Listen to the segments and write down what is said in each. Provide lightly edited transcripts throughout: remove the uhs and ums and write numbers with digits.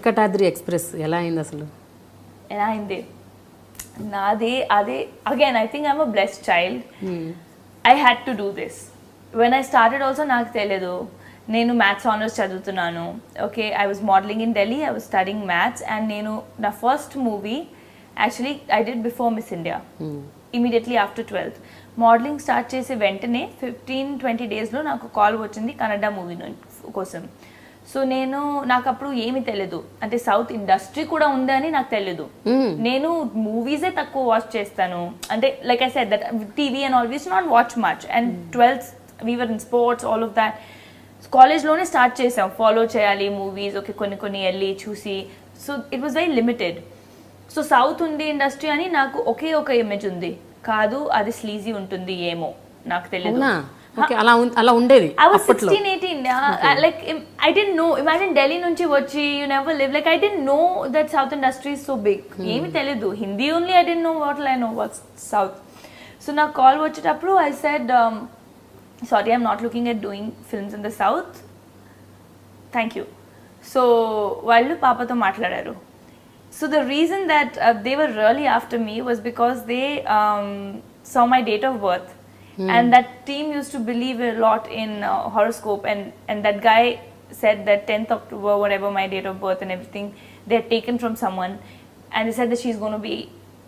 Venkatadri express ఎలా అయింది అసలు? ఎలా అయింది నాది అదే. Again I think I'm a blessed child. I had to do this. When I started also నాకు తెలియదు. నేను మ్యాథ్స్ ఆనర్స్ చదువుతున్నాను. Okay, I was modelling in Delhi. I was studying maths. And నేను నా first movie actually I did before miss India, immediately after 12th. Modelling start చేసే వెంటనే 15-20 డేస్లో నాకు కాల్ వచ్చింది కన్నడ మూవీ కోసం. సో నాకు అప్పుడు ఏమీ తెలియదు, అంటే సౌత్ ఇండస్ట్రీ కూడా ఉందని నాకు తెలియదు. నేను మూవీసే తక్కువ వాచ్ చేస్తాను, అంటే like I said that TV and always not watch much. And 12th we were in sports, all of that. కాలేజ్లోనే స్టార్ట్ చేసాం ఫాలో చేయాలి మూవీస్. ఓకే, కొన్ని వెళ్ళి చూసి. So it was very limited. So south ఉంది industry అని నాకు ఒకే ఒక ఇమేజ్ ఉంది, కాదు అది స్లీజీ ఉంటుంది ఏమో నాకు తెలియదు. అలా ఉండేది. I was 16-18. Like I didn't know. Imagine Delhi nunchi vachi, you never live. Like I didn't know that South industry is so big. Emi teledu. Hindi only I didn't know. What I know what's South. So na call vachetappudu I said, sorry, I'm not looking at doing films in the South. Thank you. So vallu papa tho matladaru. So the reason that they were really after me was because they saw my date of birth. And that team used to believe a lot in horoscope, and that guy said that 10th October, whatever my date of birth and everything, they had taken from someone, and they said that she's going to be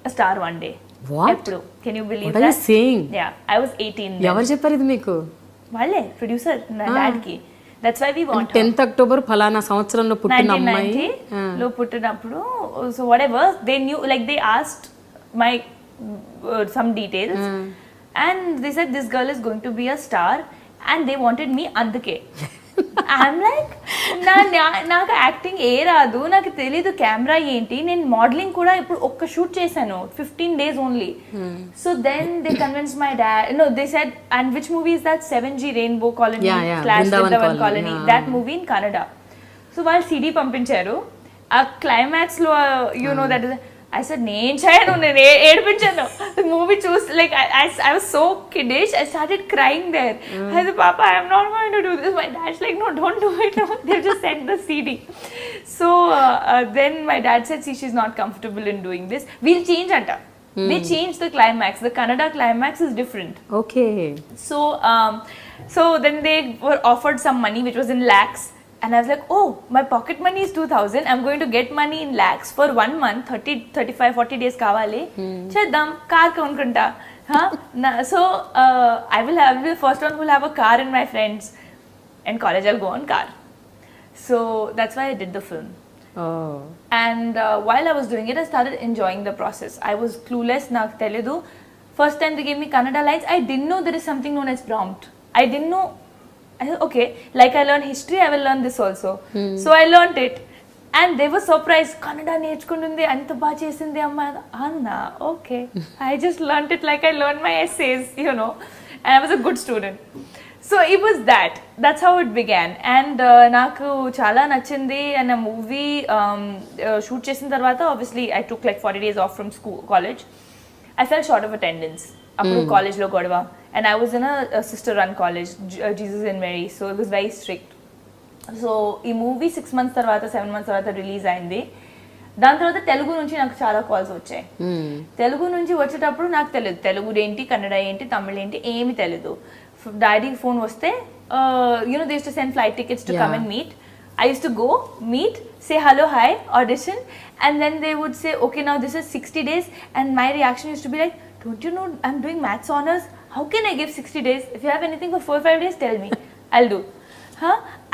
a star one day. What? Can you believe that? What are you saying? Yeah, I was 18 then. Evaru chepparu idu meeku? Valle producer na dad ki. That's why we want 10th October phalana samvatsaramlo puttina ammayi 1990 lo puttinappudu. So whatever, they knew, like they asked my some details. And they said this girl is going to be a star, and they wanted me anduke. I'm like, నాకు acting ఏ రాదు, నాకు తెలీదు camera ఏంటి, నేను modelling కూడా ఇప్పుడు ఒక్క shoot చేశాను 15 days only. So then they convince my dad. No, they said, and which movie is that 7G rainbow colony slash Brindavan colony, that movie in Kannada. సో వాళ్ళు సిడి పంపించారు. ఆ క్లైమాక్స్ లో you know that is, I said, నేను చేయను, నేను ఏడిపించాను. Movie చూసి like I was so kiddish, I started crying there. I said, Papa, I am not going to do this. My dad's like, no, don't do it. No. They've just sent the CD. So then my dad said, see, she's not comfortable in doing this. We'll change anta. They changed the climax. The Kannada climax is different. Okay. So then they were offered some money, which was in lakhs. And I was like, oh, my pocket money is 2,000. I'm going to get money in lakhs for 1 month, 30, 35, 40 days kavali. Cheddam, car konukunta. So I will have the first one who will have a car in my friends. And college I'll go on car. So that's why I did the film. Oh. And while I was doing it, I started enjoying the process. I was clueless, నాకు తెలీదు. First time they gave me Kannada lines, I didn't know there is something known as prompt. I didn't know. I said, okay, like I learned history, I will learn this also. So I learned it. And they were surprised. Kannada నేర్చుకుంటుంది, అంత బాగా చేసింది అమ్మ. Anna, okay. I just learned it like I learned my essays, you know. And I was a good student. So it was that. That's how it began. And నాకు చాలా నచ్చింది. And a movie shoot చేసిన తర్వాత, obviously I took like 40 days off from school, college. I fell short of attendance. అప్పుడు కాలేజ్లో గొడవ. And I was in a sister-run college, Jesus and Mary, so it was very strict. So ఈ movie 6 months తర్వాత 7 months తర్వాత release అయింది. దాని తర్వాత తెలుగు నుంచి నాకు చాలా కాల్స్ వచ్చాయి. తెలుగు నుంచి వచ్చేటప్పుడు నాకు తెలియదు తెలుగు ఏంటి, కన్నడ ఏంటి, తమిళ ఏంటి, ఏమి తెలియదు. డాడీ ఫోన్ వస్తే, you know, they used to send flight tickets to come and meet. I used to go, meet, say hello, hi, audition, and then they would say, okay, now this is 60 days. And my reaction used to be like, don't you know I'm doing maths honors? How can I give 60 days? If you have anything for 4-5 days, tell me. I'll do.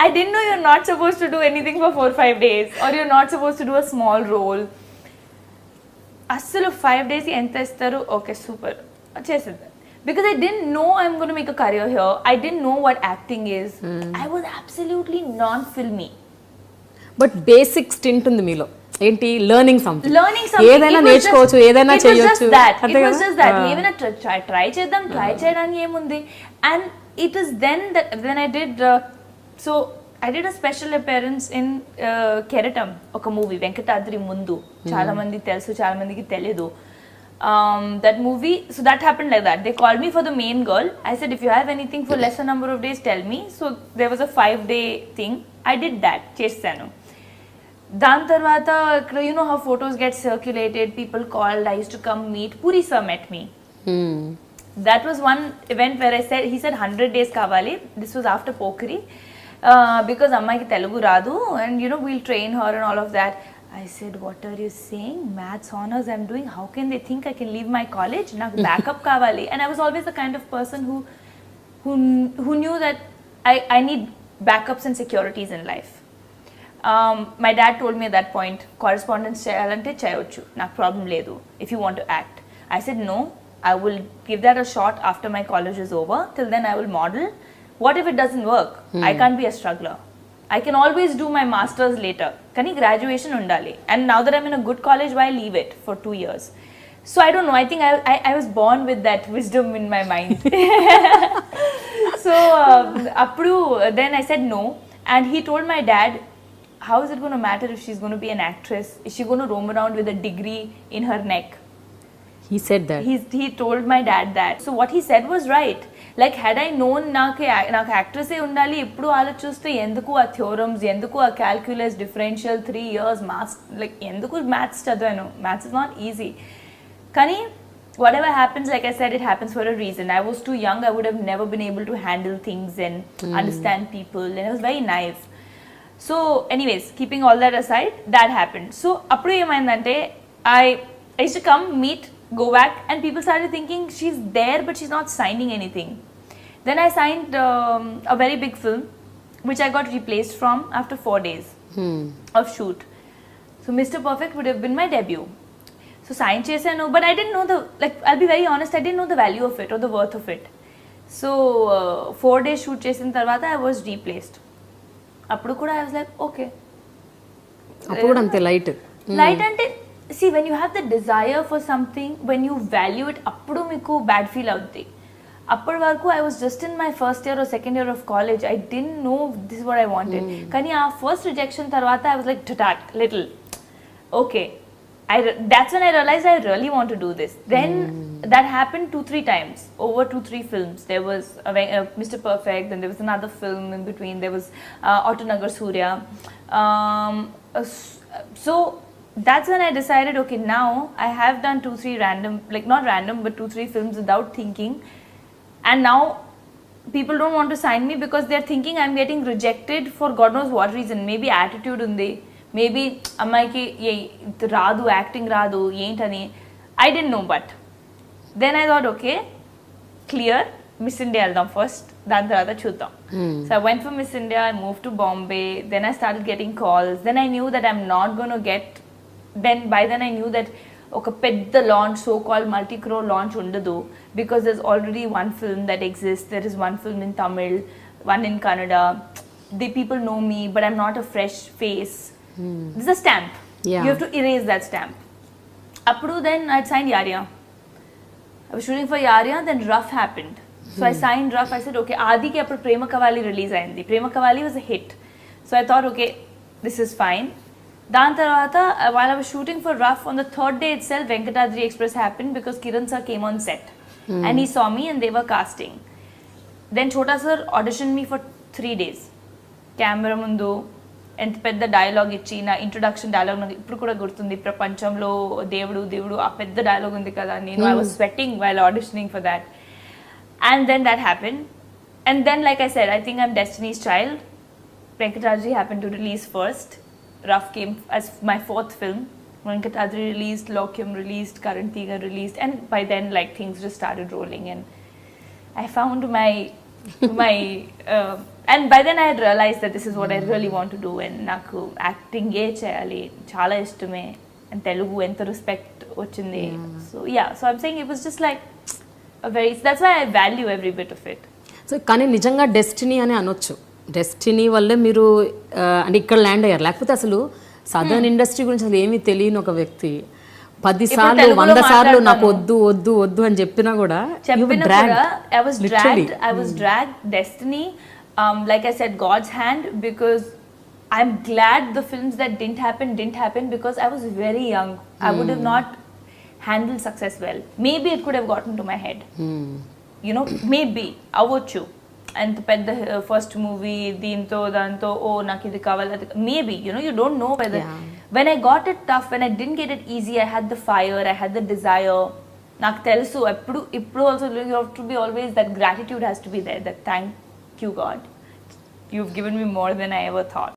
I didn't know you're not supposed to do anything for 4-5 days, or you're not supposed to do a small role. Assalu 5 days enta istaru, okay, super. Chesidda. Because I didn't know I'm going to make a career here. I didn't know what acting is. I was absolutely non-filmy. But basic stint undi meelo. ఏంటి learning something. ఏదైనా నేర్చుకోవచ్చు, ఏదైనా చేయొచ్చు. It was just that. ఏమైనా try చేద్దాం, try చేయడానికి ఏముంది. And it is then that when I did so I did a special appearance in Keratam, ఒక మూవీ వెంకటాద్రి ముందు. చాలా మంది తెలుసు, చాలా మందికి తెలియదు. That movie, so that happened like that. They called me for the main girl. I said, if you have anything for lesser number of days, tell me. So there was a 5-day thing. I did that, చేశాను. దాని తర్వాత you know how photos get circulated, people called, I used to come meet. Puri sir met me. That was one event where he said 100 days kavali. This was after Pokeri. Because అమ్మాయికి తెలుగు రాదు and you know we'll train her and all of that. I said, what are you saying? Maths honors I'm doing. How can they think I can leave my college? నాకు backup kavali. And I was always the kind of person who knew that I need backups and securities in life. My dad told me at that point, correspondence cheyalante cheyochu, నాకు problem లేదు, if you want to act. I said no, I will give that a shot after my college is over. Till then I will model. What if it doesn't work? I can't be a struggler. I can always do my masters later. Kani graduation undali. And now that I'm in a good college, why leave it for 2 years? So I don't know. I think I was born with that wisdom in my mind. So then I said no. And he told my dad, how is it going to matter if she's going to be an actress? Is she going to roam around with a degree in her neck? He said that. He told my dad that. So what he said was right. Like had I known నాకు actress ఉండాలి ఇప్పుడు ఆలోచిస్తే ఎందుకు ఆ థియోరమ్స్, ఎందుకు ఆ calculus, differential 3 years maths, like ఎందుకు maths చదివాను? Maths is not easy. కానీ whatever happens, like I said, it happens for a reason. I was too young. I would have never been able to handle things and understand people, and I was very naive. So anyways, keeping all that aside, that happened. So appudu emaindante, I used to come meet, go back, and people started thinking she's there but she's not signing anything. Then I signed a very big film which I got replaced from after 4 days of shoot. So Mr. Perfect would have been my debut. So sign chesanu, but I didn't know I'll be very honest, I didn't know the value of it or the worth of it. So 4 days shoot chesin tarvata I was replaced. Appudu kuda I was like, okay. Appudu ante light ante, see, when you have the desire for something, when you value it, appudu meeku bad feel avuddi. Appadu varaku I was just in my first year or second year of college. I didn't know this is what I wanted. Kani aa first rejection tarvata I was like little. Okay. That's when I realized I really want to do this. Then that happened 2-3 times over 2-3 films. There was Mr. Perfect, then there was another film in between. There was Autonagar Surya. So that's when I decided, okay, now I have done 2-3 random, like not random, but 2-3 films without thinking. And now people don't want to sign me because they're thinking I'm getting rejected for God knows what reason. Maybe attitude undi. Maybe ammaiki radu, acting radu, yentani. I didn't know, but then I thought, okay, clear, Miss India eldam first, dan tarvata chuddam. So I went for Miss India, I moved to Bombay, then I started getting calls. Then I knew that I'm not going to get, by then I knew that oka pedda launch, so called multi-crore launch undadu, because there's already one film that exists. There is one film in Tamil, one in Kannada. The people know me, but I'm not a fresh face. This is a stamp. Yeah. You have to erase that stamp. Appudu then I'd signed Yarya. I was shooting for Yarya, then Rough happened. So I signed Rough. I said, okay, Adi ki appudu Prema Kavali release ayindi. Prema Kavali was a hit. So I thought, okay, this is fine. Dan tarvata, while I was shooting for Rough, on the 3rd day itself, Venkatadri Express happened because Kiran sir came on set. And he saw me and they were casting. Then Chota sir auditioned me for 3 days. Camera mundu, ఎంత పెద్ద dialogue ఇచ్చి, నా introduction dialogue నాకు ఇప్పుడు కూడా గుర్తుంది, ప్రపంచంలో దేవుడు ఆ పెద్ద డైలాగ్ ఉంది కదా, నేను I was sweating while auditioning for that. And then that happen. And then like I said, I think I'm destiny's child. Venkatadri happened to release first. Rough came as my 4th film. Venkatadri released, Lokyam released, Karantiga released, and by then like things just started rolling and I found my and by then I had realized that this is what I really want to do, and naku acting ఏ చేయాలి చాలా ఇష్టమే, and Telugu ఎంత respect వచ్చింది. So yeah, so I'm saying it was just like that's why I value every bit of it. So కానీ నిజంగా destiny అని అనొచ్చు. Destiny వల్లే మీరు అంటే ఇక్కడ ల్యాండ్ అయ్యారు. లేకపోతే అసలు సదర్న్ ఇండస్ట్రీ గురించి అసలు ఏమీ తెలియని ఒక వ్యక్తి 10 సార్లు 100 సార్లు నాకు వద్దు వద్దు వద్దు అని చెప్పినా కూడా I was dragged. Destiny, like I said, God's hand, because I'm glad the films that didn't happen because I was very young. I would have not handled success well. Maybe it could have gotten to my head. You know, maybe. Avochu. అంత పెద్ద first movie దీంతో దాంతో ఓ నాకు ఇది కావాలి maybe you don't know whether when I got it tough, when I didn't get it easy, I had the fire, I had the desire. నాకు తెలుసు ఇప్పుడు also you have to be always, that gratitude has to be there, that thank you God, you've given me more than I ever thought.